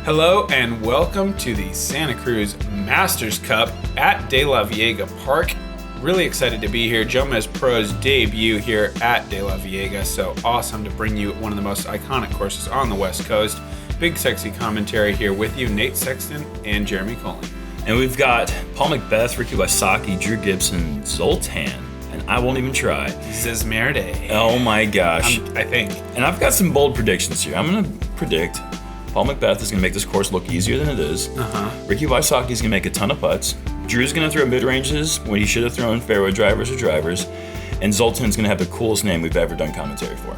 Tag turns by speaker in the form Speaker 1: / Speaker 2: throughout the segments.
Speaker 1: Hello and welcome to the Santa Cruz Masters Cup at De La Viega Park. Really excited to be here. JomezPro's debut here at De La Viega. So awesome to bring you one of the most iconic courses on the West Coast. BigSexy commentary here with you, Nate Sexton and Jeremy Koling.
Speaker 2: And we've got Paul McBeth, Ricky Wysocki, Drew Gibson, Zoltan, and I won't even try.
Speaker 1: Szemeredi.
Speaker 2: Oh my gosh.
Speaker 1: I think.
Speaker 2: And I've got some bold predictions here. I'm going to predict Paul McBeth is going to make this course look easier than it is. Ricky Wysocki is going to make a ton of putts. Drew's going to throw mid-ranges when he should have thrown fairway drivers or drivers. And Zoltan's going to have the coolest name we've ever done commentary for.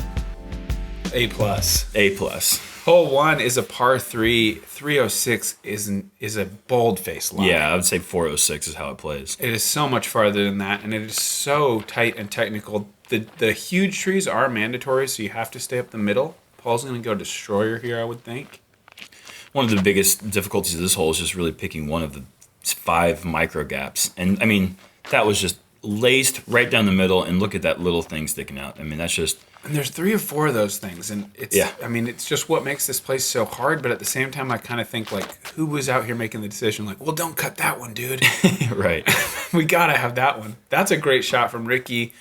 Speaker 1: A+.
Speaker 2: A+.
Speaker 1: Hole 1 is a par 3. 306 is a bold-faced line.
Speaker 2: Yeah, I would say 406 is how it plays.
Speaker 1: It is so much farther than that, and it is so tight and technical. The huge trees are mandatory, so you have to stay up the middle. Paul's going to go destroyer here, I would think.
Speaker 2: One of the biggest difficulties of this hole is just really picking one of the 5 micro gaps. And, I mean, that was just laced right down the middle, and look at that little thing sticking out. I mean, that's just...
Speaker 1: And there's 3 or 4 of those things, and it's...
Speaker 2: Yeah.
Speaker 1: I mean, it's just what makes this place so hard, but at the same time, I kind of think, like, who was out here making the decision? Like, well, don't cut that one, dude.
Speaker 2: Right.
Speaker 1: We got to have that one. That's a great shot from Ricky.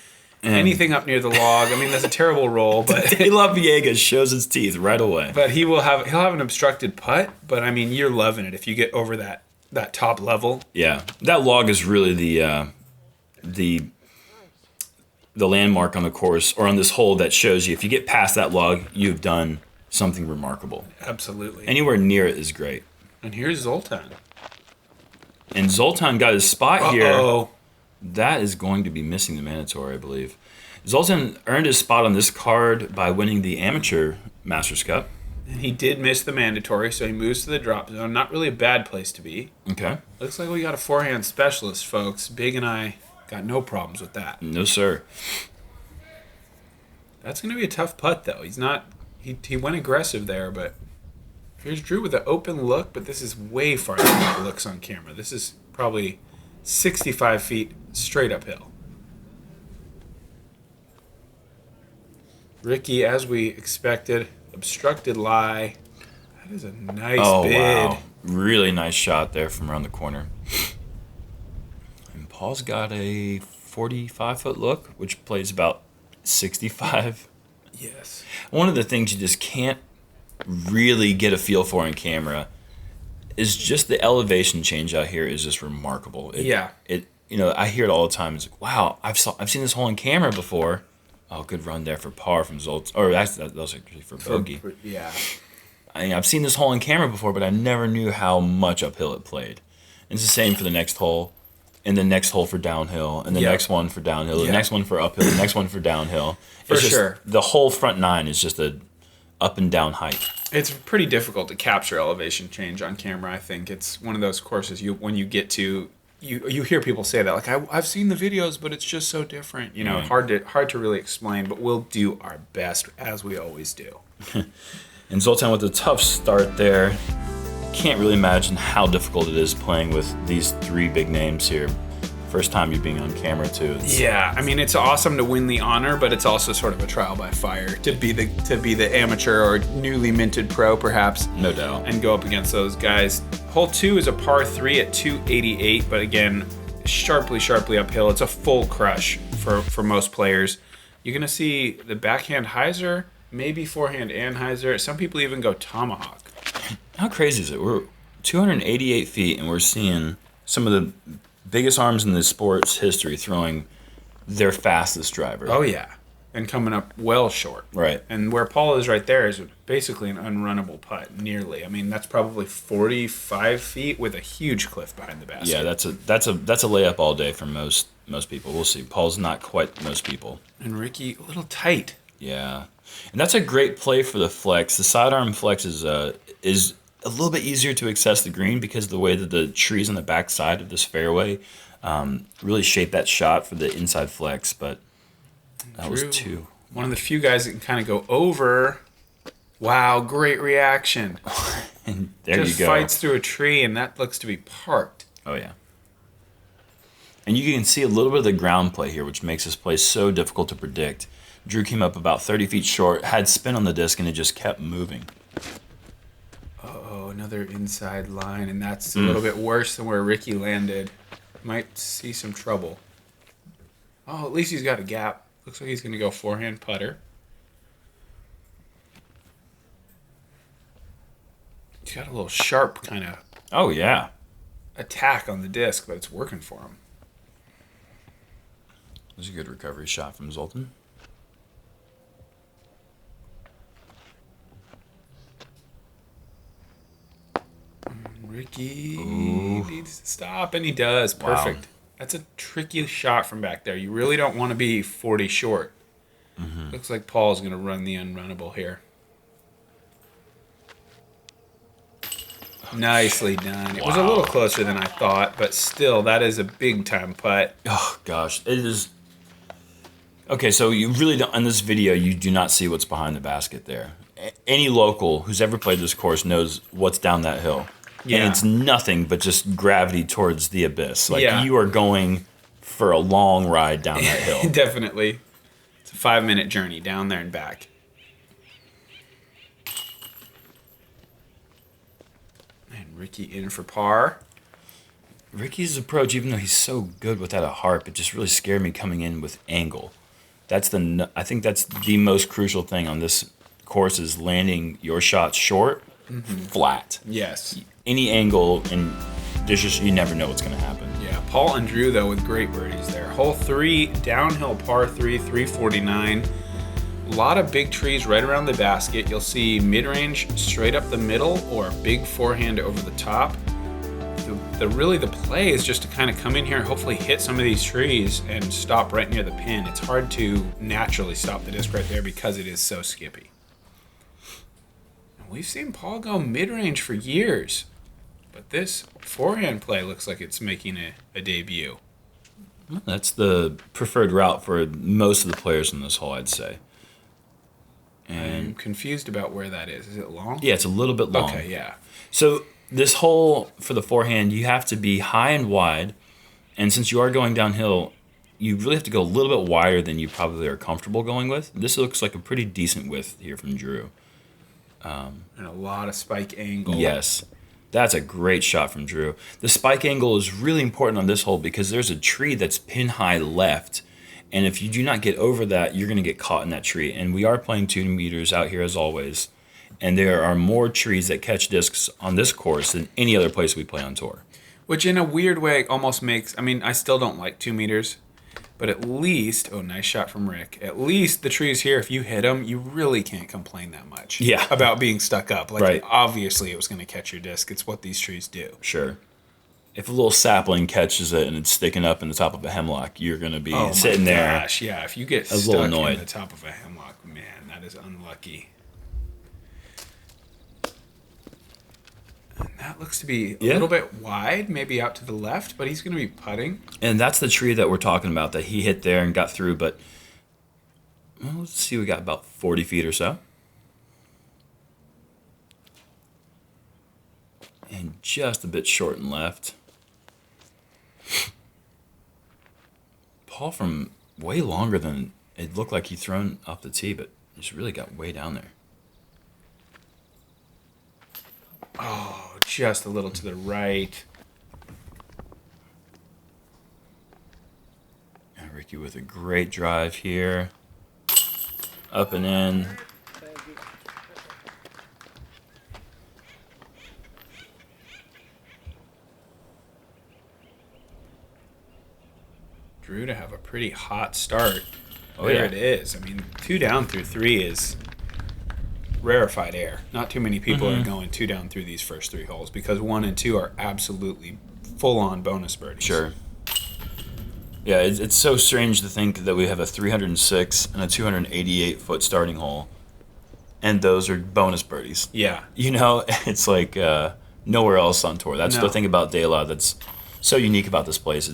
Speaker 1: Anything up near the log. I mean, that's a terrible roll, but
Speaker 2: De La Viega shows its teeth right away.
Speaker 1: But he'll have an obstructed putt. But I mean, you're loving it if you get over that top level.
Speaker 2: Yeah, that log is really the landmark on the course or on this hole that shows you if you get past that log, you've done something remarkable.
Speaker 1: Absolutely.
Speaker 2: Anywhere near it is great.
Speaker 1: And here's Zoltan.
Speaker 2: And Zoltan got his spot here.
Speaker 1: Uh-oh.
Speaker 2: That is going to be missing the mandatory, I believe. Zoltan earned his spot on this card by winning the Amateur Masters Cup.
Speaker 1: And he did miss the mandatory, so he moves to the drop zone. Not really a bad place to be.
Speaker 2: Okay.
Speaker 1: Looks like we got a forehand specialist, folks. Big and I got no problems with that.
Speaker 2: No, sir.
Speaker 1: That's going to be a tough putt, though. He went aggressive there, but here's Drew with an open look, but this is way farther than it looks on camera. This is probably 65 feet straight uphill. Ricky, as we expected, obstructed lie. That is a nice bid.
Speaker 2: Wow. Really nice shot there from around the corner. And Paul's got a 45-foot look, which plays about 65.
Speaker 1: Yes.
Speaker 2: One of the things you just can't really get a feel for on camera is just the elevation change out here is just remarkable. I hear it all the time. It's like, wow, I've seen this hole on camera before. Oh, good run there for par from Zoltan. Or that was actually for bogey.
Speaker 1: Yeah.
Speaker 2: I've seen this hole on camera before, but I never knew how much uphill it played. And it's the same for the next hole, and the next hole for downhill, and the next one for downhill, the next one for uphill, the next one for downhill.
Speaker 1: For sure.
Speaker 2: The whole front 9 is just a up and down height.
Speaker 1: It's pretty difficult to capture elevation change on camera. I think it's one of those courses when you get to you hear people say that, like, I've seen the videos, but it's just so different. Hard to really explain, but we'll do our best as we always do.
Speaker 2: And Zoltan with a tough start there. Can't really imagine how difficult it is playing with these 3 big names here. First time you being on camera too.
Speaker 1: Yeah, I mean, it's awesome to win the honor, but it's also sort of a trial by fire to be the amateur or newly minted pro, perhaps.
Speaker 2: No doubt.
Speaker 1: And go up against those guys. Hole 2 is a par 3 at 288, but again, sharply uphill. It's a full crush for most players. You're gonna see the backhand hyzer, maybe forehand anhyzer. Some people even go tomahawk.
Speaker 2: How crazy is it? We're 288 feet, and we're seeing some of the biggest arms in the sport's history throwing their fastest driver.
Speaker 1: Oh, yeah. And coming up well short.
Speaker 2: Right.
Speaker 1: And where Paul is right there is basically an unrunnable putt, nearly. I mean, that's probably 45 feet with a huge cliff behind the basket.
Speaker 2: Yeah, that's a layup all day for most people. We'll see. Paul's not quite most people.
Speaker 1: And Ricky, a little tight.
Speaker 2: Yeah. And that's a great play for the flex. The sidearm flex is a little bit easier to access the green because of the way that the trees on the back side of this fairway really shape that shot for the inside flex, but that was 2.
Speaker 1: One of the few guys that can kind of go over. Wow, great reaction.
Speaker 2: And there
Speaker 1: Just
Speaker 2: you go.
Speaker 1: fights through a tree, and that looks to be parked.
Speaker 2: Oh, yeah. And you can see a little bit of the ground play here, which makes this play so difficult to predict. Drew came up about 30 feet short, had spin on the disc, and it just kept moving.
Speaker 1: Oh, no another inside line, and that's a little bit worse than where Ricky landed. Might see some trouble. Oh, at least he's got a gap. Looks like he's going to go forehand putter. He's got a little sharp kind of attack on the disc, but it's working for him.
Speaker 2: That was a good recovery shot from Zoltan.
Speaker 1: Ricky needs to stop, and he does. Perfect. Wow. That's a tricky shot from back there. You really don't want to be 40 short. Looks like Paul's going to run the unrunnable here. Nicely done. It was a little closer than I thought, but still, that is a big-time putt.
Speaker 2: Oh, gosh. It is... Okay, so you really don't... In this video, you do not see what's behind the basket there. Any local who's ever played this course knows what's down that hill. Yeah. And it's nothing but just gravity towards the abyss. Like, you are going for a long ride down that hill.
Speaker 1: Definitely. It's a 5-minute journey down there and back. And Ricky in for par.
Speaker 2: Ricky's approach, even though he's so good without a harp, it just really scared me coming in with angle. I think that's the most crucial thing on this course is landing your shot short, flat.
Speaker 1: Yes.
Speaker 2: Any angle, and there's just, you never know what's going to happen.
Speaker 1: Yeah, Paul and Drew, though, with great birdies there. Hole 3, downhill par 3, 349. A lot of big trees right around the basket. You'll see mid-range straight up the middle or big forehand over the top. The play is just to kind of come in here and hopefully hit some of these trees and stop right near the pin. It's hard to naturally stop the disc right there because it is so skippy. And we've seen Paul go mid-range for years. But this forehand play looks like it's making a debut.
Speaker 2: That's the preferred route for most of the players in this hole, I'd say.
Speaker 1: And I'm confused about where that is. Is it long?
Speaker 2: Yeah, it's a little bit long.
Speaker 1: Okay, yeah.
Speaker 2: So this hole for the forehand, you have to be high and wide. And since you are going downhill, you really have to go a little bit wider than you probably are comfortable going with. This looks like a pretty decent width here from Drew.
Speaker 1: And a lot of spike angle.
Speaker 2: Yes. That's a great shot from Drew. The spike angle is really important on this hole because there's a tree that's pin high left. And if you do not get over that, you're going to get caught in that tree. And we are playing 2 meters out here as always. And there are more trees that catch discs on this course than any other place we play on tour.
Speaker 1: Which in a weird way almost makes, I mean, I still don't like 2 meters. But at least, nice shot from Rick. At least the trees here, if you hit them, you really can't complain that much about being stuck up. Like, obviously it was going to catch your disc. It's what these trees do.
Speaker 2: Sure. If a little sapling catches it and it's sticking up in the top of a hemlock, you're going to be sitting there.
Speaker 1: Gosh, yeah. If you get stuck in the top of a hemlock, man, that is unlucky. And that looks to be a little bit wide, maybe out to the left, but he's going to be putting.
Speaker 2: And that's the tree that we're talking about that he hit there and got through. But let's see, we got about 40 feet or so. And just a bit short and left. Paul from way longer than it looked like he thrown off the tee, but just really got way down there.
Speaker 1: Oh, just a little to the right.
Speaker 2: And Ricky with a great drive here. Up and in.
Speaker 1: Drew to have a pretty hot start. There it is. I mean, 2 down through 3 is rarefied air. Not too many people are going 2 down through these first 3 holes because 1 and 2 are absolutely full-on bonus birdies.
Speaker 2: Sure. Yeah, it's so strange to think that we have a 306 and a 288-foot starting hole, and those are bonus birdies.
Speaker 1: Yeah.
Speaker 2: You know, it's like nowhere else on tour. That's the thing about De La that's so unique about this place.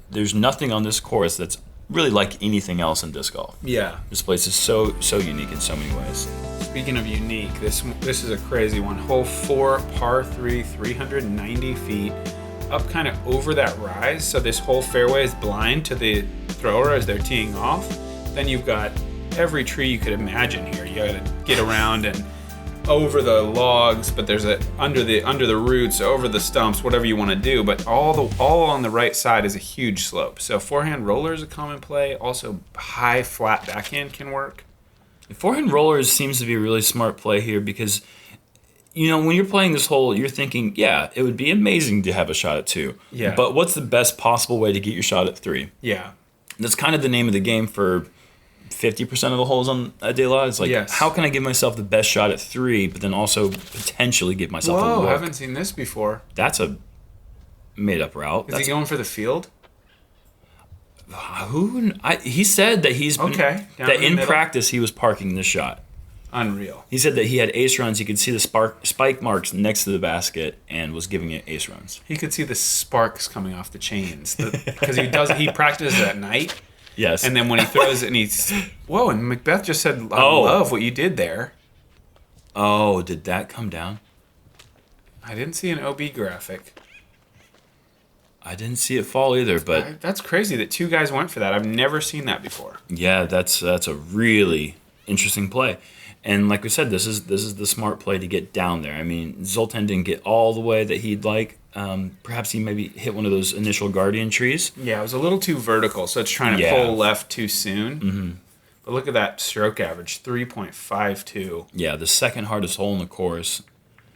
Speaker 2: There's nothing on this course that's really like anything else in disc golf.
Speaker 1: Yeah.
Speaker 2: This place is so unique in so many ways.
Speaker 1: Speaking of unique, this is a crazy one. Hole 4, par 3, 390 feet, up kind of over that rise. So this whole fairway is blind to the thrower as they're teeing off. Then you've got every tree you could imagine here. You got to get around and over the logs, but there's under the roots, over the stumps, whatever you want to do. But all on the right side is a huge slope. So forehand roller is a common play. Also, high flat backhand can work.
Speaker 2: Forehand roller seems to be a really smart play here because, when you're playing this hole, you're thinking, yeah, it would be amazing to have a shot at 2.
Speaker 1: Yeah.
Speaker 2: But what's the best possible way to get your shot at 3?
Speaker 1: Yeah.
Speaker 2: That's kind of the name of the game for 50% of the holes on a day lot. It's like, how can I give myself the best shot at 3, but then also potentially give myself a look?
Speaker 1: I haven't seen this before.
Speaker 2: That's a made-up route.
Speaker 1: Is he going for the field?
Speaker 2: He said that he's been, that in practice he was parking the shot.
Speaker 1: Unreal.
Speaker 2: He said that he had ace runs. He could see the spike marks next to the basket and was giving it ace runs.
Speaker 1: He could see the sparks coming off the chains because he practices at night.
Speaker 2: Yes.
Speaker 1: And then when he throws it, and he's whoa. And McBeth just said, "I love what you did there."
Speaker 2: Oh, did that come down?
Speaker 1: I didn't see an OB graphic.
Speaker 2: I didn't see it fall either, but
Speaker 1: that's crazy that 2 guys went for that. I've never seen that before.
Speaker 2: Yeah, that's a really interesting play. And like we said, this is the smart play to get down there. I mean, Zoltan didn't get all the way that he'd like. Perhaps he maybe hit one of those initial guardian trees.
Speaker 1: Yeah, it was a little too vertical, so it's trying to pull left too soon.
Speaker 2: Mm-hmm.
Speaker 1: But look at that stroke average, 3.52.
Speaker 2: Yeah, the second hardest hole in the course.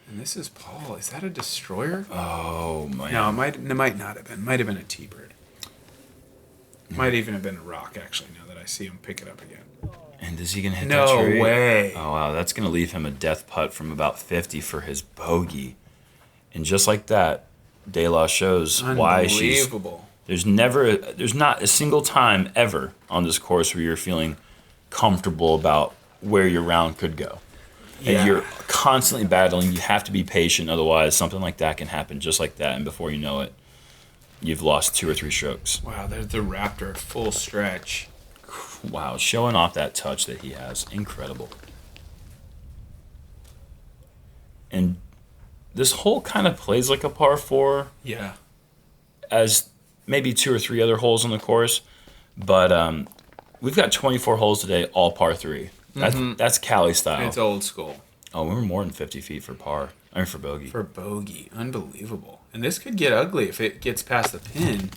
Speaker 1: And this is Paul. Is that a destroyer?
Speaker 2: Oh, man.
Speaker 1: No, it might not have been. Might have been a T-bird. Might even have been a rock, actually, now that I see him pick it up again.
Speaker 2: And is he going to hit that tree?
Speaker 1: No way.
Speaker 2: Oh, wow. That's going to leave him a death putt from about 50 for his bogey. And just like that, De La shows why she's... There's not a single time ever on this course where you're feeling comfortable about where your round could go.
Speaker 1: Yeah.
Speaker 2: And you're constantly battling. You have to be patient. Otherwise, something like that can happen just like that. And before you know it, you've lost 2 or 3 strokes.
Speaker 1: Wow, there's the Raptor at full stretch.
Speaker 2: Wow, showing off that touch that he has. Incredible. And this hole kind of plays like a par 4.
Speaker 1: Yeah.
Speaker 2: As maybe 2 or 3 other holes on the course. But we've got 24 holes today, all par 3. That's Cali style.
Speaker 1: It's old school.
Speaker 2: Oh, we were more than 50 feet for par. I mean, for bogey.
Speaker 1: For bogey. Unbelievable. And this could get ugly if it gets past the pin.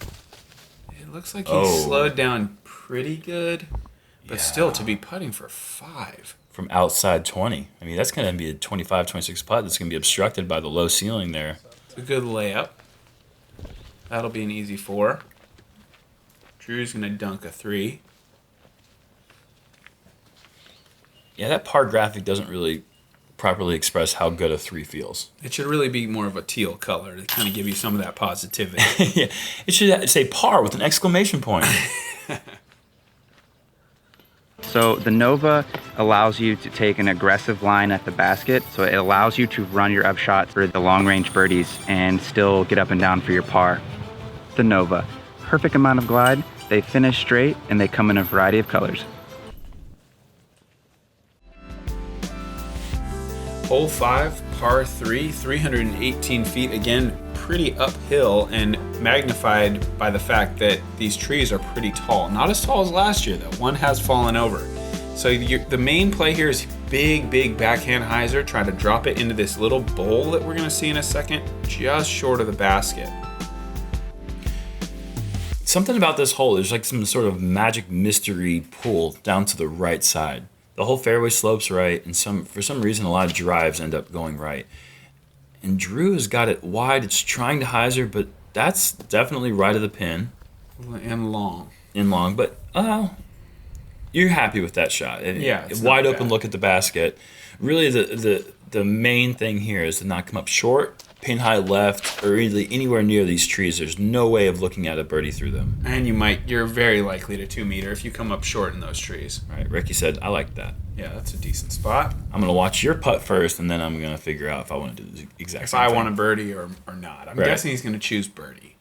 Speaker 1: It looks like he's slowed down pretty good. But still, to be putting for 5.
Speaker 2: From outside 20. I mean, that's going to be a 25, 26 putt that's going to be obstructed by the low ceiling there.
Speaker 1: It's a good layup. That'll be an easy 4. Drew's going to dunk a 3.
Speaker 2: Yeah, that par graphic doesn't really properly express how good a 3 feels.
Speaker 1: It should really be more of a teal color to kind of give you some of that positivity.
Speaker 2: Yeah, it should say par with an exclamation point.
Speaker 3: So the Nova allows you to take an aggressive line at the basket, so it allows you to run your upshot for the long-range birdies and still get up and down for your par. The Nova, perfect amount of glide, they finish straight, and they come in a variety of colors.
Speaker 1: Hole 5, par 3, 318 feet. Again, pretty uphill and magnified by the fact that these trees are pretty tall. Not as tall as last year, though. One has fallen over. So the main play here is big backhand hyzer, trying to drop it into this little bowl that we're going to see in a second, just short of the basket.
Speaker 2: Something about this hole, there's like some sort of magic mystery pull down to the right side. The whole fairway slopes right, and for some reason a lot of drives end up going right. And Drew has got it wide. It's trying to hyzer, but that's definitely right of the pin.
Speaker 1: And long.
Speaker 2: But you're happy with that shot.
Speaker 1: It's
Speaker 2: wide open look at the basket. Really, the main thing here is to not come up short, pin high left, or really anywhere near these trees. There's no way of looking at a birdie through them.
Speaker 1: And you're very likely to 2-meter if you come up short in those trees.
Speaker 2: Right, Ricky said, I like that.
Speaker 1: Yeah, that's a decent spot.
Speaker 2: I'm going to watch your putt first, and then I'm going to figure out if I want to do the exact same thing.
Speaker 1: If I want a birdie or not. I'm guessing he's going to choose birdie.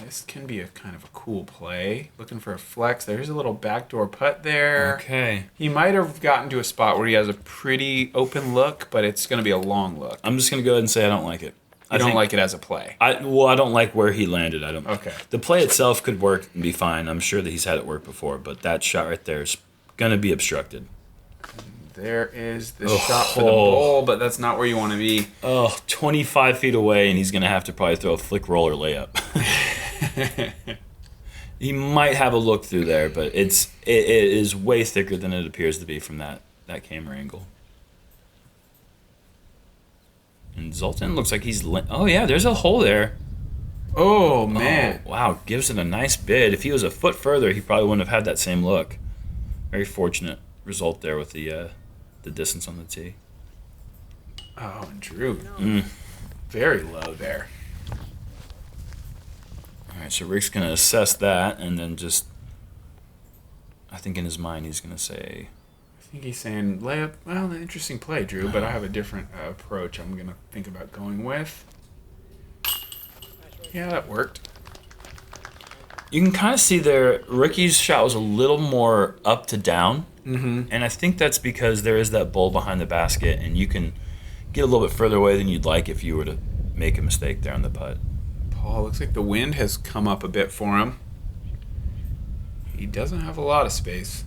Speaker 1: This can be a kind of a cool play. Looking for a flex. There's a little backdoor putt there.
Speaker 2: Okay.
Speaker 1: He might have gotten to a spot where he has a pretty open look, but it's going to be a long look.
Speaker 2: I'm just going to go ahead and say I don't like it.
Speaker 1: I don't like it as a play.
Speaker 2: I don't like where he landed.
Speaker 1: Okay.
Speaker 2: The play itself could work and be fine. I'm sure that he's had it work before, but that shot right there is going to be obstructed.
Speaker 1: there is the shot for the bowl, but that's not where you want to be.
Speaker 2: 25 feet away, and he's going to have to probably throw a flick roller layup. He might have a look through there, but it is way thicker than it appears to be from that camera angle. And Zoltan looks like he's... Oh, yeah, there's a hole there.
Speaker 1: Oh, man.
Speaker 2: Oh, wow, Gibson a nice bid. If he was a foot further, he probably wouldn't have had that same look. Very fortunate result there with the distance on the tee.
Speaker 1: Oh, and Drew. Very low there.
Speaker 2: All right, so Rick's going to assess that, and then just... I think in his mind he's going to say...
Speaker 1: I think he's saying layup. Well, an interesting play, Drew, but I have a different approach I'm going to think about going with. Yeah, that worked.
Speaker 2: You can kind of see there, Ricky's shot was a little more up to down. And I think that's because there is that bowl behind the basket, and you can get a little bit further away than you'd like if you were to make a mistake there on the putt.
Speaker 1: Paul, looks like the wind has come up a bit for him. He doesn't have a lot of space.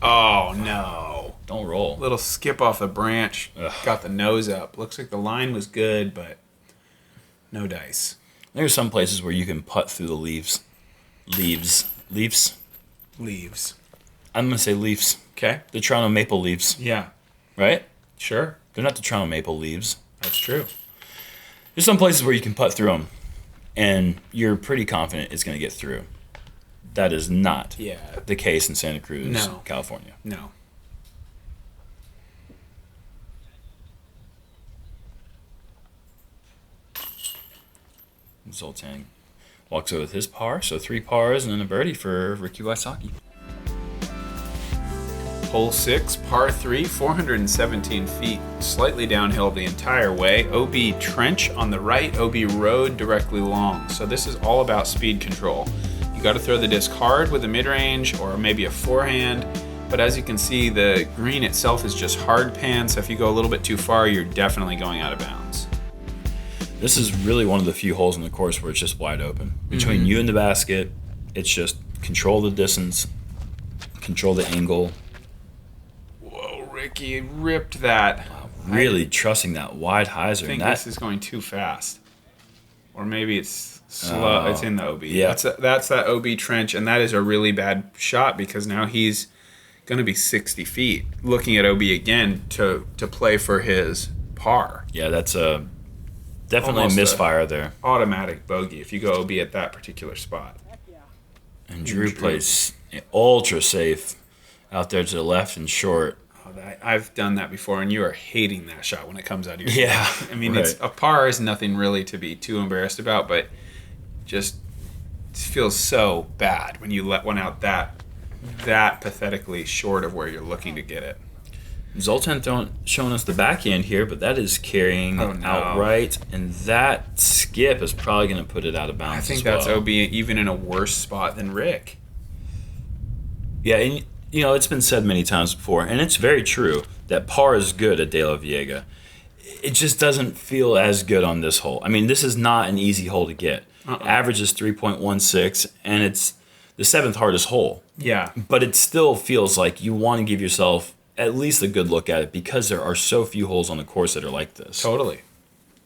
Speaker 1: Oh, no.
Speaker 2: Don't roll.
Speaker 1: Little skip off the branch.
Speaker 2: Ugh.
Speaker 1: Got the nose up. Looks like the line was good, but no dice.
Speaker 2: There's some places where you can putt through the leaves. Leaves. I'm going to say Leafs.
Speaker 1: Okay.
Speaker 2: The Toronto Maple Leafs.
Speaker 1: Yeah.
Speaker 2: Right?
Speaker 1: Sure.
Speaker 2: They're not the Toronto Maple Leaves.
Speaker 1: That's true.
Speaker 2: There's some places where you can putt through them, and you're pretty confident it's going to get through. That is not the case in Santa Cruz, California.
Speaker 1: No.
Speaker 2: Zoltan walks over with his par, so 3 pars and then a birdie for Ricky Wysocki.
Speaker 1: Hole 6, par 3, 417 feet, slightly downhill the entire way. OB trench on the right, OB road directly long. So this is all about speed control. You got to throw the disc hard with a mid-range or maybe a forehand. But as you can see, the green itself is just hard pan, so if you go a little bit too far, you're definitely going out of bounds.
Speaker 2: This is really one of the few holes in the course where it's just wide open. Between you and the basket, it's just control the distance, control the angle.
Speaker 1: Whoa, Ricky ripped that.
Speaker 2: Really trusting that wide hyzer.
Speaker 1: I think this is going too fast. Or maybe it's slow. It's in the OB.
Speaker 2: Yeah.
Speaker 1: That's that OB trench, and that is a really bad shot because now he's going to be 60 feet looking at OB again to play for his par.
Speaker 2: Yeah, that's definitely
Speaker 1: Almost
Speaker 2: a misfire there.
Speaker 1: Automatic bogey if you go OB at that particular spot.
Speaker 2: And Drew plays ultra safe out there to the left and short.
Speaker 1: I've done that before, and you are hating that shot when it comes out of your
Speaker 2: hand.
Speaker 1: I mean, it's a par is nothing really to be too embarrassed about, but just feels so bad when you let one out that pathetically short of where you're looking to get it.
Speaker 2: Zoltan showing us the backhand here, but that is carrying outright, and that skip is probably going to put it out of bounds.
Speaker 1: I think that's OB even in a worse spot than Rick.
Speaker 2: Yeah, and you know, it's been said many times before, and it's very true, that par is good at De La Viega. It just doesn't feel as good on this hole. I mean, this is not an easy hole to get. Average is 3.16, and it's the 7th hardest hole.
Speaker 1: Yeah.
Speaker 2: But it still feels like you want to give yourself at least a good look at it because there are so few holes on the course that are like this.
Speaker 1: Totally.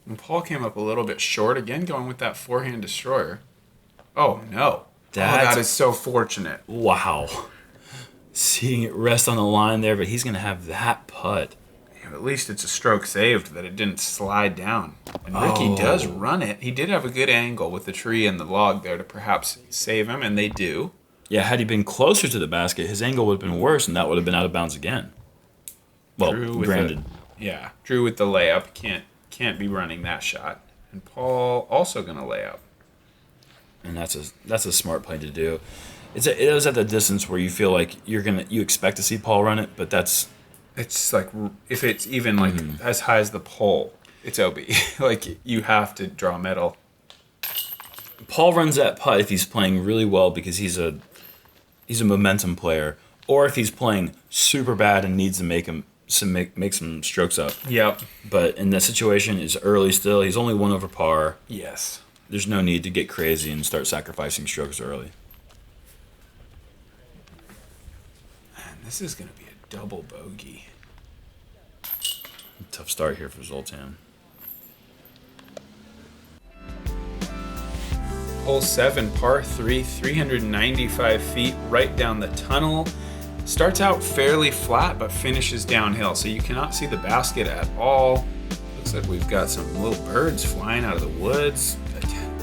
Speaker 1: And Paul came up a little bit short again, going with that forehand destroyer. Oh, no. That is so fortunate.
Speaker 2: Wow. Seeing it rest on the line there, but he's going to have that putt.
Speaker 1: Yeah, at least it's a stroke saved that it didn't slide down. And Ricky does run it. He did have a good angle with the tree and the log there to perhaps save him, and they do.
Speaker 2: Yeah, had he been closer to the basket, his angle would have been worse, and that would have been out of bounds again. Well, granted.
Speaker 1: Drew with the layup. Can't be running that shot. And Paul also going to lay up.
Speaker 2: And that's a smart play to do. It was at the distance where you feel like you expect to see Paul run it, but
Speaker 1: it's like if it's even like as high as the pole, it's OB. Like you have to draw metal.
Speaker 2: Paul runs that putt if he's playing really well because he's a momentum player, or if he's playing super bad and needs to make some strokes up.
Speaker 1: Yep.
Speaker 2: But in that situation, it's early still. He's only 1 over par.
Speaker 1: Yes.
Speaker 2: There's no need to get crazy and start sacrificing strokes early.
Speaker 1: Man, this is going to be a double bogey.
Speaker 2: Tough start here for Zoltan.
Speaker 1: Hole 7, par 3, 395 feet right down the tunnel. Starts out fairly flat, but finishes downhill, so you cannot see the basket at all. Looks like we've got some little birds flying out of the woods,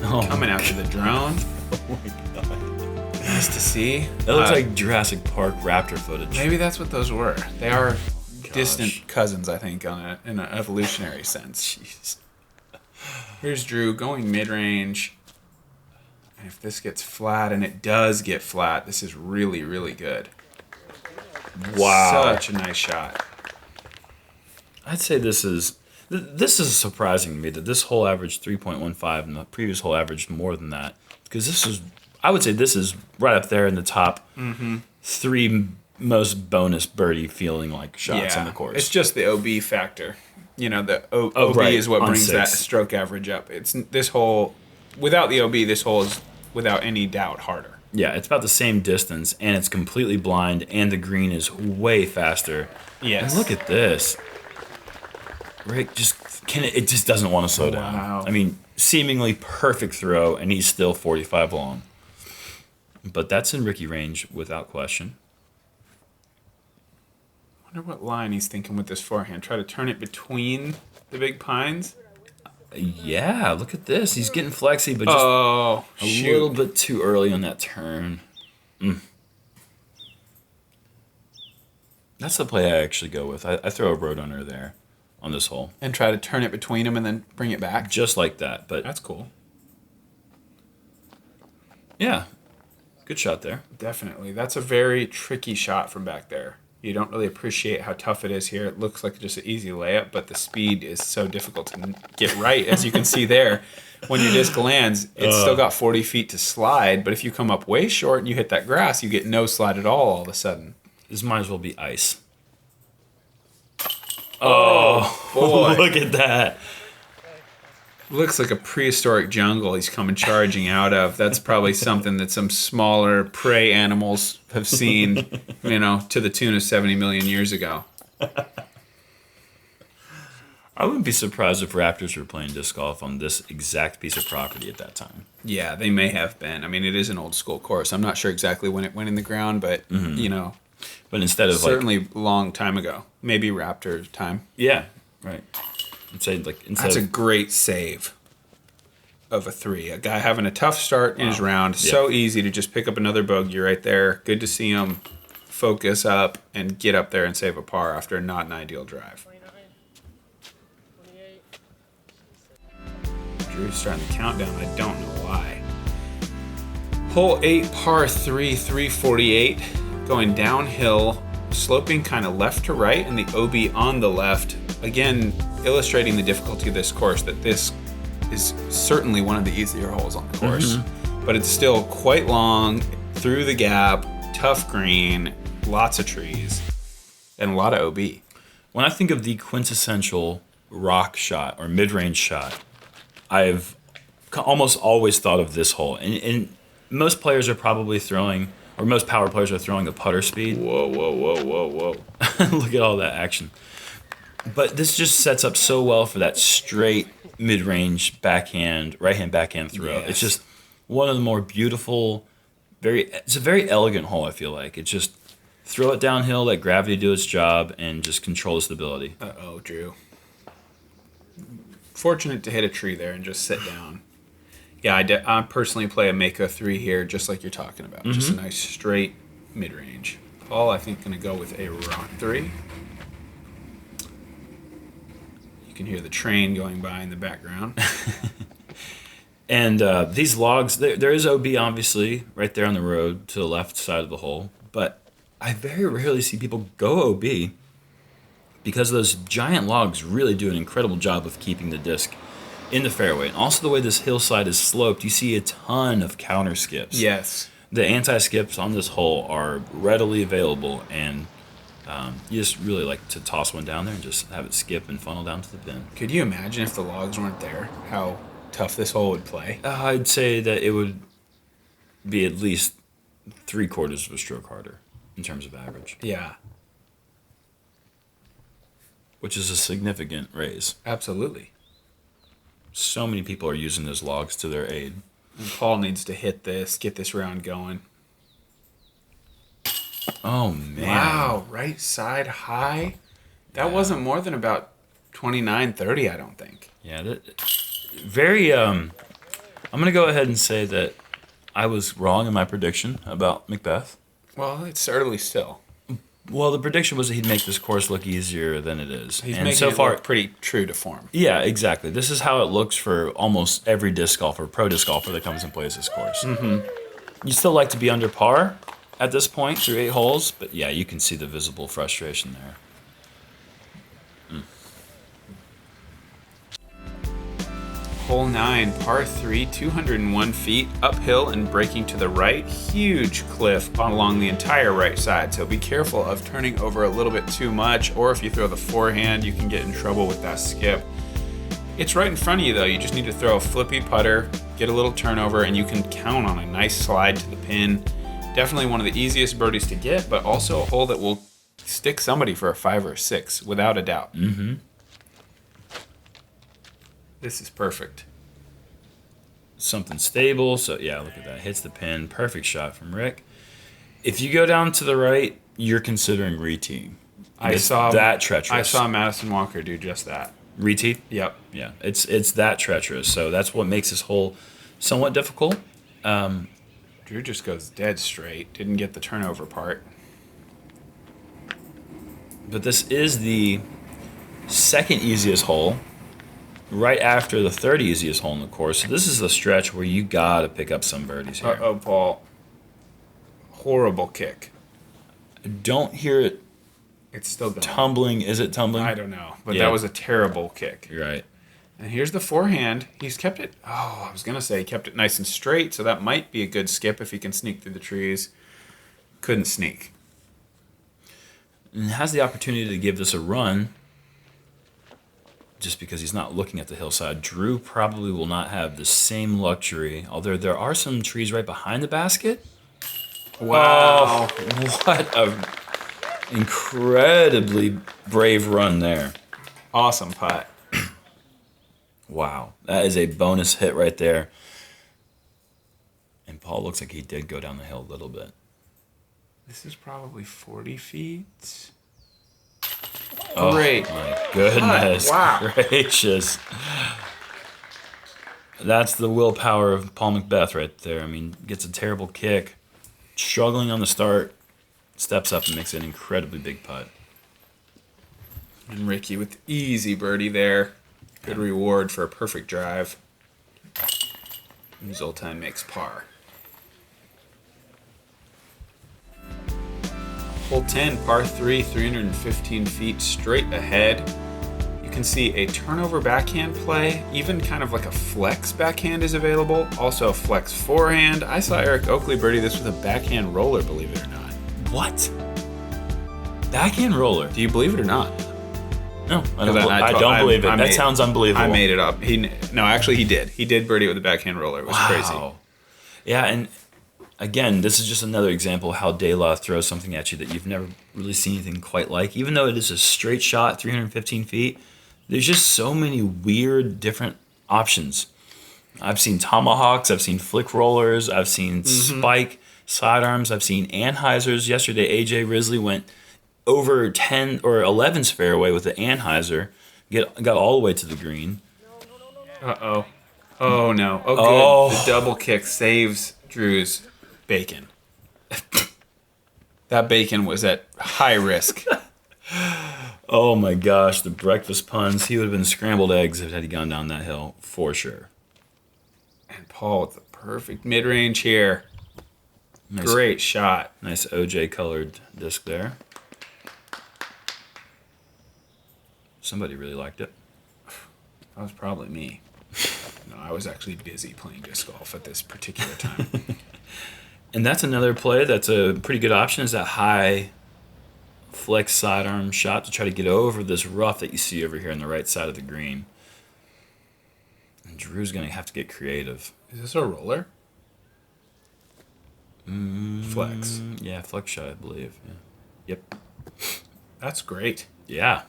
Speaker 1: coming out to the drone.
Speaker 2: Oh my god.
Speaker 1: Nice to see.
Speaker 2: That looks like Jurassic Park raptor footage.
Speaker 1: Maybe that's what those were. They are distant cousins, I think, in an evolutionary sense.
Speaker 2: Jeez.
Speaker 1: Here's Drew going mid-range. And if this gets flat, and it does get flat, this is really, really good.
Speaker 2: Wow.
Speaker 1: Such a nice shot.
Speaker 2: I'd say this is surprising to me that this hole averaged 3.15 and the previous hole averaged more than that. Because I would say this is right up there in the top 3 most bonus birdie feeling like shots on the course.
Speaker 1: It's just the OB factor. You know, the OB
Speaker 2: right,
Speaker 1: is what
Speaker 2: on
Speaker 1: brings
Speaker 2: 6.
Speaker 1: that stroke average up. It's this hole, without the OB, this hole is without any doubt harder.
Speaker 2: Yeah, it's about the same distance, and it's completely blind, and the green is way faster.
Speaker 1: Yes.
Speaker 2: And look at this. Rick it just doesn't want to slow down.
Speaker 1: Wow.
Speaker 2: I mean, seemingly perfect throw, and he's still 45 long. But that's in Ricky range without question.
Speaker 1: I wonder what line he's thinking with this forehand. Try to turn it between the big pines.
Speaker 2: Yeah, look at this. He's getting flexy, but just a little bit too early on that turn. That's the play I actually go with. I throw a roadrunner there on this hole.
Speaker 1: And try to turn it between them and then bring it back.
Speaker 2: Just like that. But
Speaker 1: That's cool.
Speaker 2: yeah, good shot there.
Speaker 1: Definitely. That's a very tricky shot from back there. You don't really appreciate how tough it is here. It looks like just an easy layup, but the speed is so difficult to get right, as you can see there. When your disc lands, it's still got 40 feet to slide, but if you come up way short and you hit that grass, you get no slide at all of a sudden.
Speaker 2: This might as well be ice.
Speaker 1: Oh, boy.
Speaker 2: Look at that.
Speaker 1: Looks like a prehistoric jungle he's coming charging out of. That's probably something that some smaller prey animals have seen, to the tune of 70 million years ago.
Speaker 2: I wouldn't be surprised if Raptors were playing disc golf on this exact piece of property at that time.
Speaker 1: Yeah, they may have been. I mean, it is an old school course. I'm not sure exactly when it went in the ground, but,
Speaker 2: But instead of
Speaker 1: certainly long time ago. Maybe Raptor time.
Speaker 2: Yeah, right.
Speaker 1: That's a great save of a 3. A guy having a tough start in his round.
Speaker 2: Yeah.
Speaker 1: So easy to just pick up another bogey right there. Good to see him focus up and get up there and save a par after not an ideal drive. Drew's starting the countdown. I don't know why. Hole 8, par 3, 348. Going downhill, sloping kind of left to right, and the OB on the left. Again, illustrating the difficulty of this course, that this is certainly one of the easier holes on the course. But it's still quite long, through the gap, tough green, lots of trees, and a lot of OB.
Speaker 2: When I think of the quintessential rock shot or mid-range shot, I've almost always thought of this hole. And most players are probably throwing, or most power players are throwing a putter speed.
Speaker 1: Whoa, whoa, whoa, whoa, whoa.
Speaker 2: Look at all that action. But this just sets up so well for that straight mid-range backhand, right-hand backhand throw.
Speaker 1: Yes.
Speaker 2: It's just one of the more beautiful, it's a very elegant hole, I feel like. It's just throw it downhill, let gravity do its job, and just control the stability.
Speaker 1: Uh-oh, Drew. Fortunate to hit a tree there and just sit down. Yeah, I personally play a Mako 3 here, just like you're talking about. Just a nice straight mid-range. Paul, I think, going to go with a rock 3. You can hear the train going by in the background.
Speaker 2: And these logs, there is OB, obviously, right there on the road to the left side of the hole. But I very rarely see people go OB because those giant logs really do an incredible job of keeping the disc in the fairway. And also the way this hillside is sloped, you see a ton of counter skips.
Speaker 1: Yes.
Speaker 2: The anti-skips on this hole are readily available, and you just really like to toss one down there and just have it skip and funnel down to the pin.
Speaker 1: Could you imagine if the logs weren't there, how tough this hole would play?
Speaker 2: I'd say that it would be at least 3/4 of a stroke harder in terms of average.
Speaker 1: Yeah.
Speaker 2: which is a significant raise.
Speaker 1: Absolutely.
Speaker 2: So many people are using those logs to their aid.
Speaker 1: And Paul needs to hit this, get this round going.
Speaker 2: Oh, man.
Speaker 1: Wow, right side high. That wasn't more than about 29, 30, I don't think.
Speaker 2: Yeah, very, I'm going to go ahead and say that I was wrong in my prediction about McBeth.
Speaker 1: Well, it's early still.
Speaker 2: Well, the prediction was that he'd make this course look easier than it is.
Speaker 1: He's making it look pretty true to form.
Speaker 2: Yeah, exactly. This is how it looks for almost every disc golfer, pro disc golfer that comes and plays this course. Mm-hmm. You still like to be under par at this point through 8 holes, but yeah, you can see the visible frustration there.
Speaker 1: Hole 9, par 3, 201 feet, uphill and braking to the right. Huge cliff along the entire right side, so be careful of turning over a little bit too much, or if you throw the forehand, you can get in trouble with that skip. It's right in front of you, though. You just need to throw a flippy putter, get a little turnover, and you can count on a nice slide to the pin. Definitely one of the easiest birdies to get, but also a hole that will stick somebody for a 5 or a 6, without a doubt.
Speaker 2: Mm-hmm.
Speaker 1: This is perfect.
Speaker 2: Something stable. So, yeah, look at that. Hits the pin. Perfect shot from Rick. If you go down to the right, you're considering re-teeing.
Speaker 1: I saw
Speaker 2: that treacherous.
Speaker 1: I saw Madison Walker do just that.
Speaker 2: Re-tee?
Speaker 1: Yep.
Speaker 2: Yeah, it's that treacherous. So that's what makes this hole somewhat difficult.
Speaker 1: Drew just goes dead straight. Didn't get the turnover part.
Speaker 2: But this is the second easiest hole, right after the third easiest hole in the course. So this is the stretch where you got to pick up some birdies here.
Speaker 1: Uh-oh, Paul. Horrible kick.
Speaker 2: I don't hear it.
Speaker 1: It's still going.
Speaker 2: Tumbling. Is it tumbling?
Speaker 1: I don't know. But that was a terrible kick.
Speaker 2: You're right.
Speaker 1: And here's the forehand. He's kept it. Oh, I was going to say he kept it nice and straight, so that might be a good skip if he can sneak through the trees. Couldn't sneak.
Speaker 2: And has the opportunity to give this a run just because he's not looking at the hillside. Drew probably will not have the same luxury, although there are some trees right behind the basket.
Speaker 1: Wow.
Speaker 2: Oh, what a incredibly brave run there.
Speaker 1: Awesome putt.
Speaker 2: Wow. That is a bonus hit right there. And Paul looks like he did go down the hill a little bit.
Speaker 1: This is probably 40 feet.
Speaker 2: Oh,
Speaker 1: Great.
Speaker 2: My goodness.
Speaker 1: Wow.
Speaker 2: Gracious. That's the willpower of Paul McBeth right there. I mean, gets a terrible kick, struggling on the start, steps up and makes an incredibly big putt.
Speaker 1: And Ricky with the easy birdie there. Good reward for a perfect drive. And Zoltan makes par. Hole 10, par 3, 315 feet straight ahead. You can see a turnover backhand play, even kind of like a flex backhand is available. Also a flex forehand. I saw Eric Oakley birdie this with a backhand roller, believe it or not.
Speaker 2: What? Backhand roller?
Speaker 1: Do you believe it or not?
Speaker 2: No, I don't believe it. That sounds unbelievable.
Speaker 1: I made it up. No, actually he did. He did birdie with a backhand roller. It was crazy.
Speaker 2: Yeah, and again, this is just another example of how De La throws something at you that you've never really seen anything quite like. Even though it is a straight shot, 315 feet, there's just so many weird, different options. I've seen tomahawks, I've seen flick rollers, I've seen spike sidearms, I've seen Anheisers. Yesterday, AJ Risley went over 10 or 11's fairway with the Anheuser, got all the way to the green.
Speaker 1: Uh-oh. Oh, no. Oh, good. The double kick saves Drew's bacon. That bacon was at high risk.
Speaker 2: Oh, my gosh. The breakfast puns. He would have been scrambled eggs if had he gone down that hill, for sure.
Speaker 1: And Paul with the perfect mid-range here. Nice, great shot.
Speaker 2: Nice OJ-colored disc there. Somebody really liked it.
Speaker 1: That was probably me. No, I was actually busy playing disc golf at this particular time.
Speaker 2: And that's another play that's a pretty good option, is that high flex sidearm shot to try to get over this rough that you see over here on the right side of the green. And Drew's going to have to get creative.
Speaker 1: Is this a roller? Flex.
Speaker 2: Yeah, flex shot, I believe. Yeah. Yep.
Speaker 1: That's great.
Speaker 2: Yeah.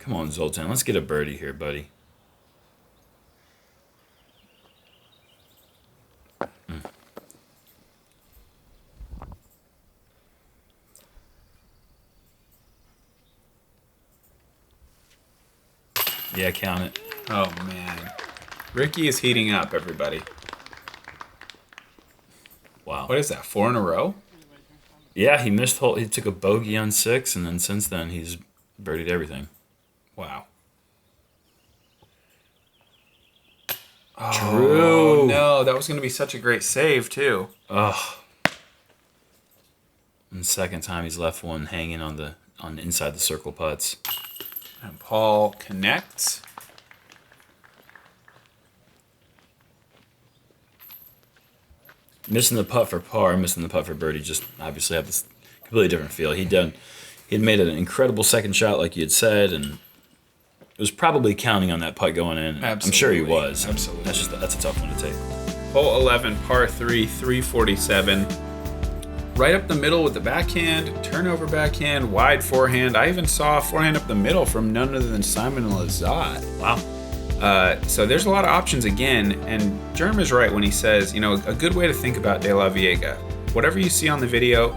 Speaker 2: Come on, Zoltan. Let's get a birdie here, buddy. Yeah, count it.
Speaker 1: Oh, man. Ricky is heating up, everybody.
Speaker 2: Wow.
Speaker 1: What is that, 4 in a row?
Speaker 2: Yeah, he missed hole. He took a bogey on 6, and then since then he's birdied everything.
Speaker 1: Wow.
Speaker 2: True.
Speaker 1: Oh, no, that was going to be such a great save, too.
Speaker 2: Ugh. And the second time he's left one hanging on inside the circle putts.
Speaker 1: And Paul connects.
Speaker 2: Missing the putt for par, missing the putt for birdie, just obviously have this completely different feel. He'd made an incredible second shot, like you had said, and was probably counting on that putt going in.
Speaker 1: Absolutely.
Speaker 2: I'm sure he was.
Speaker 1: Absolutely.
Speaker 2: That's a tough one to take.
Speaker 1: Hole 11, par 3, 347. Right up the middle with the backhand, turnover backhand, wide forehand. I even saw a forehand up the middle from none other than Simon Lazat.
Speaker 2: Wow.
Speaker 1: So there's a lot of options again, and Germ is right when he says, you know, a good way to think about De La Viega. Whatever you see on the video,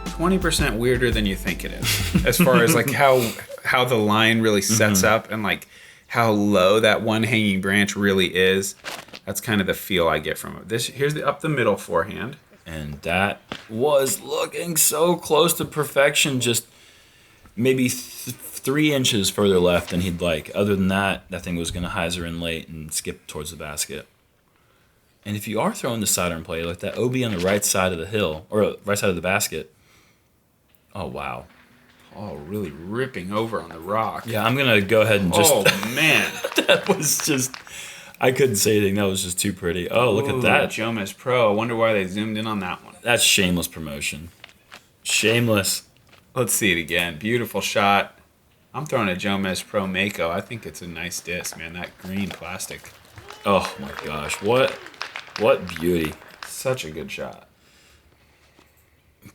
Speaker 1: 20% weirder than you think it is, as far as like how the line really sets up and like how low that one hanging branch really is. That's kind of the feel I get from it. Here's the up the middle forehand.
Speaker 2: And that was looking so close to perfection, just maybe 3 inches further left than he'd like. Other than that, that thing was going to hyzer in late and skip towards the basket. And if you are throwing the sidearm play, like that OB on the right side of the hill, or right side of the basket, oh, wow.
Speaker 1: Oh, really ripping over on the rock.
Speaker 2: Yeah, I'm going to go ahead and just...
Speaker 1: Oh, man.
Speaker 2: That was just... I couldn't say anything. That was just too pretty. Oh, look at that.
Speaker 1: JomezPro. I wonder why they zoomed in on that one.
Speaker 2: That's shameless promotion. Shameless.
Speaker 1: Let's see it again. Beautiful shot. I'm throwing a JomezPro Mako. I think it's a nice disc, man. That green plastic.
Speaker 2: Oh, my gosh. What beauty.
Speaker 1: Such a good shot.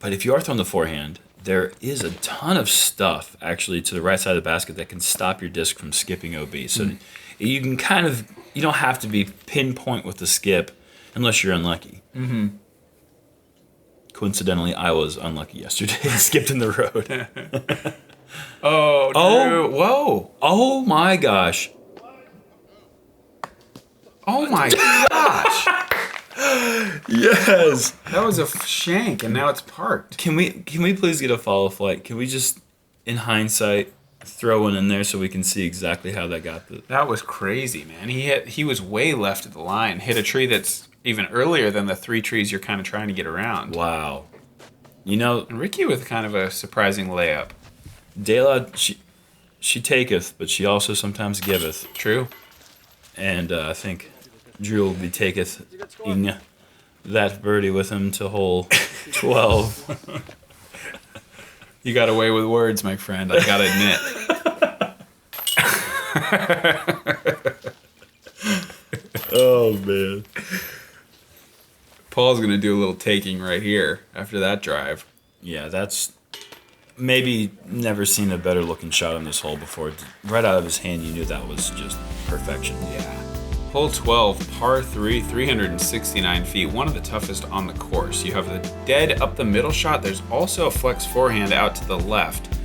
Speaker 2: But if you are throwing the forehand, there is a ton of stuff, actually, to the right side of the basket that can stop your disc from skipping OB. So you can kind of... You don't have to be pinpoint with the skip unless you're unlucky. Mm-hmm. Coincidentally, I was unlucky yesterday and skipped in the road.
Speaker 1: Oh, whoa.
Speaker 2: Oh, my gosh.
Speaker 1: Oh, my gosh.
Speaker 2: Yes.
Speaker 1: That was a shank, and now it's parked.
Speaker 2: Can we please get a FollowFlight? Can we just, in hindsight... throw one in there so we can see exactly how that got the...
Speaker 1: That was crazy, man. He was way left of the line. Hit a tree that's even earlier than the 3 trees you're kind of trying to get around.
Speaker 2: Wow. You know...
Speaker 1: And Ricky with kind of a surprising layup.
Speaker 2: Dela, she taketh, but she also sometimes giveth.
Speaker 1: True.
Speaker 2: And I think Drew will be taketh in that birdie with him to hole 12.
Speaker 1: You got away with words, my friend. I gotta admit.
Speaker 2: Oh, man.
Speaker 1: Paul's gonna do a little taking right here after that drive.
Speaker 2: Yeah, that's maybe never seen a better looking shot on this hole before. Right out of his hand, you knew that was just perfection.
Speaker 1: Yeah. Hole 12, par 3, 369 feet, one of the toughest on the course. You have the dead up the middle shot. There's also a flex forehand out to the left.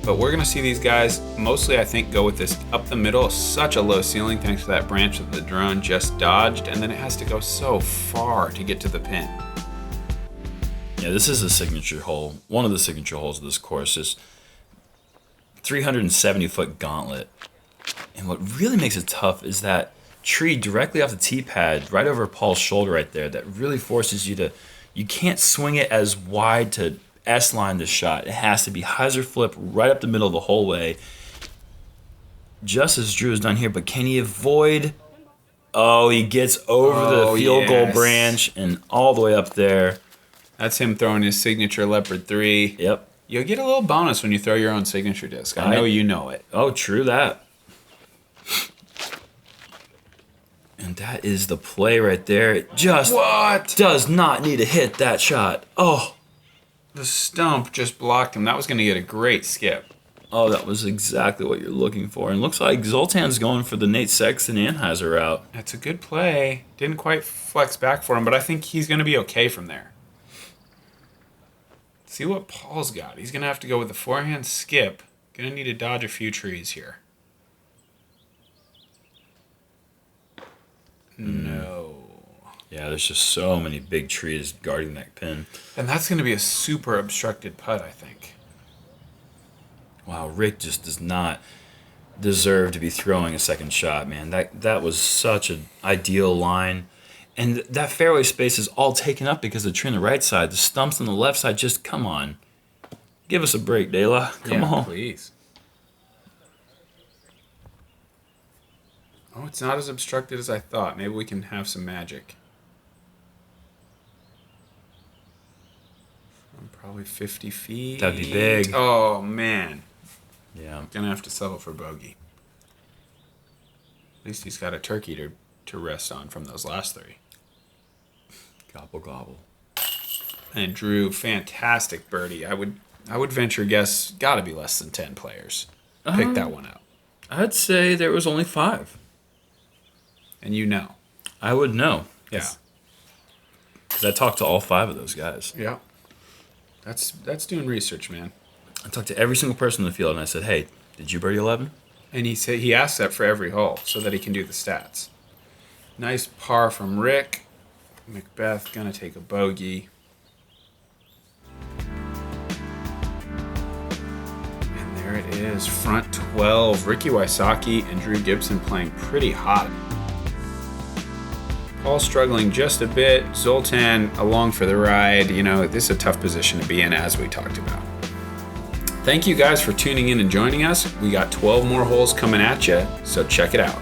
Speaker 1: But we're going to see these guys, mostly I think, go with this up the middle. Such a low ceiling thanks to that branch that the drone just dodged. And then it has to go so far to get to the pin.
Speaker 2: Yeah, this is a signature hole. One of the signature holes of this course is 370-foot gauntlet. And what really makes it tough is that tree directly off the tee pad, right over Paul's shoulder right there, that really forces you to... You can't swing it as wide to S-line the shot. It has to be hyzer flip right up the middle of the whole way. Just as Drew has done here, but can he avoid... Oh, he gets over the field goal branch and all the way up there.
Speaker 1: That's him throwing his signature Leopard 3.
Speaker 2: Yep.
Speaker 1: You'll get a little bonus when you throw your own signature disc. I know you know it.
Speaker 2: Oh, true that. And that is the play right there. It just does not need to hit that shot. Oh.
Speaker 1: The stump just blocked him. That was going to get a great skip.
Speaker 2: Oh, that was exactly what you're looking for. And looks like Zoltan's going for the Nate Sexton Anheuser route.
Speaker 1: That's a good play. Didn't quite flex back for him, but I think he's going to be okay from there. See what Paul's got. He's going to have to go with the forehand skip. Going to need to dodge a few trees here. No.
Speaker 2: Yeah, there's just so many big trees guarding that pin.
Speaker 1: And that's going to be a super obstructed putt, I think.
Speaker 2: Wow, Rick just does not deserve to be throwing a second shot, man. That was such an ideal line. And that fairway space is all taken up because of the tree on the right side. The stumps on the left side, just come on. Give us a break, De La. Come on.
Speaker 1: Please. Oh, it's not as obstructed as I thought. Maybe we can have some magic. Probably 50 feet.
Speaker 2: That'd be big.
Speaker 1: Oh, man.
Speaker 2: Yeah.
Speaker 1: Gonna have to settle for bogey. At least he's got a turkey to rest on from those last three.
Speaker 2: Gobble, gobble.
Speaker 1: And Drew, fantastic birdie. I would venture guess got to be less than 10 players. Pick that one out.
Speaker 2: I'd say there was only 5.
Speaker 1: And you know.
Speaker 2: I would know.
Speaker 1: Yeah.
Speaker 2: Because I talked to all 5 of those guys.
Speaker 1: Yeah. That's doing research, man.
Speaker 2: I talked to every single person in the field, and I said, hey, did you birdie 11?
Speaker 1: And he asked that for every hole so that he can do the stats. Nice par from Rick. McBeth going to take a bogey. And there it is, front 12. Ricky Wysocki and Drew Gibson playing pretty hot. Paul struggling just a bit. Zoltan along for the ride. You know, this is a tough position to be in, as we talked about. Thank you guys for tuning in and joining us. We got 12 more holes coming at you, so check it out.